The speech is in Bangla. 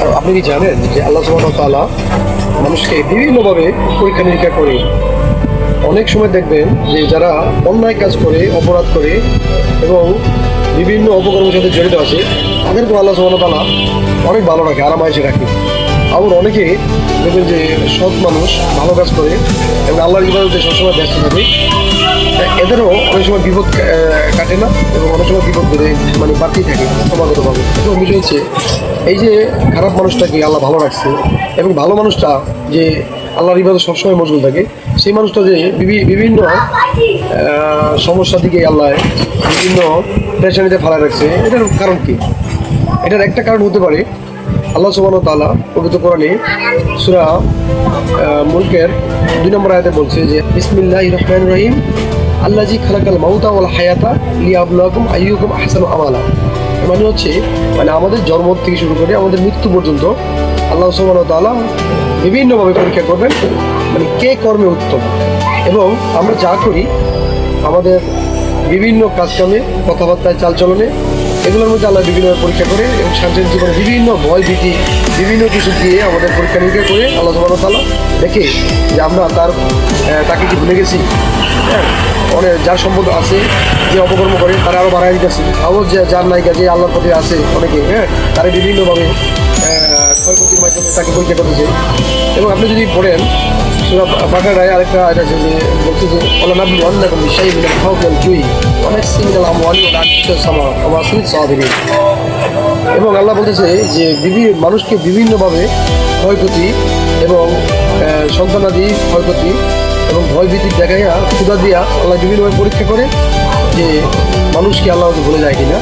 আর আপনি কি জানেন যে আল্লাহ সুবহানাহু ওয়া তাআলা মানুষকে বিভিন্নভাবে পরীক্ষা নিরীক্ষা করে? অনেক সময় দেখবেন যে যারা অন্যায় কাজ করে, অপরাধ করে এবং বিভিন্ন অপকর্মের সাথে জড়িত আছে, তাদেরকে আল্লাহ সুবহানাহু ওয়া তাআলা অনেক ভালো রাখে, আরামায়েশে রাখে। আবার অনেকে দেখবেন যে সৎ মানুষ ভালো কাজ করে এবং আল্লাহর ইবাদতে সবসময় ব্যস্ত থাকে, এদেরও অনেক সময় বিপদ কাটে না এবং অনেক সময় বিপদ বেড়ে মানে বাড়তেই থাকে ক্রমাগতভাবে। তো বিষয় হচ্ছে এই যে খারাপ মানুষটাকে আল্লাহ ভালো রাখছে এবং ভালো মানুষটা যে আল্লাহর ইবাদত সবসময় মশগুল থাকে, সেই মানুষটা যে বিভিন্ন সমস্যার দিকে আল্লাহ বিভিন্ন পেরেশানিতে ফেলা রাখছে, এটার কারণ কি? এটার একটা কারণ হতে পারে আল্লাহ সুবহানাহু ওয়া তাআলা পবিত্র কোরআনে সূরা মুলকের 2 নম্বর আয়াতে বলছে যে বিসমিল্লাহির রহমানির রহিম আল্লাযী খালাকাল মাউতা ওয়াল হায়াতা লিয়াবলুয়াকুম আইয়ুকুম আহসানু আমালা। মানে হচ্ছে আমাদের জন্ম থেকে শুরু করে আমাদের মৃত্যু পর্যন্ত আল্লাহ সুবহানাহু ওয়া তাআলা বিভিন্নভাবে পরীক্ষা করবেন, কে কর্মে উত্তম। এবং আমরা যা করি আমাদের বিভিন্ন কাজকামে, কথাবার্তায়, চালচলনে, এগুলোর মধ্যে আল্লাহ বিভিন্নভাবে পরীক্ষা করে এবং সাংসারিক জীবনে বিভিন্ন ভয় ভীতি বিভিন্ন কিছু দিয়ে আমাদের পরীক্ষা নিরীক্ষা করে আল্লাহ সুবহানাহু ওয়া তাআলা দেখে যে আমরা তাকে কি ভুলে গেছি। হ্যাঁ, অনেক যার সম্পদ আছে, যে অপকর্ম করে তারা আরও বাড়াই দিতেছি, আবার যার নায়িকা যে আল্লাহর প্রতি আছে অনেকে, তারা বিভিন্নভাবে ক্ষয়ক্ষতির মাধ্যমে তাকে পরীক্ষা করতেছে। এবং আপনি যদি পড়েন সূরা বাকারায় আরেকটা আয়াত আছে যে বলছে যে ওয়ালানাবলুওয়ান্নাকুম বিশাইইন মিনাল খাউফি ওয়াল জুই ওয়া নাকসিন মিনাল আমওয়ালি ওয়াল আনফুসি ওয়াস সামারাত ওয়া বাশিরিস সাবিরিন। এবং আল্লাহ বলতেছে যে মানুষকে বিভিন্নভাবে ক্ষয়ক্ষতি এবং সন্তানাদি ক্ষয়ক্ষতি এবং ভয়ভীতি দেখাইয়া ক্ষুধা দিয়া আল্লাহ বিভিন্নভাবে পরীক্ষা করে যে মানুষকে আল্লাহ ভুলে যায় কিনা।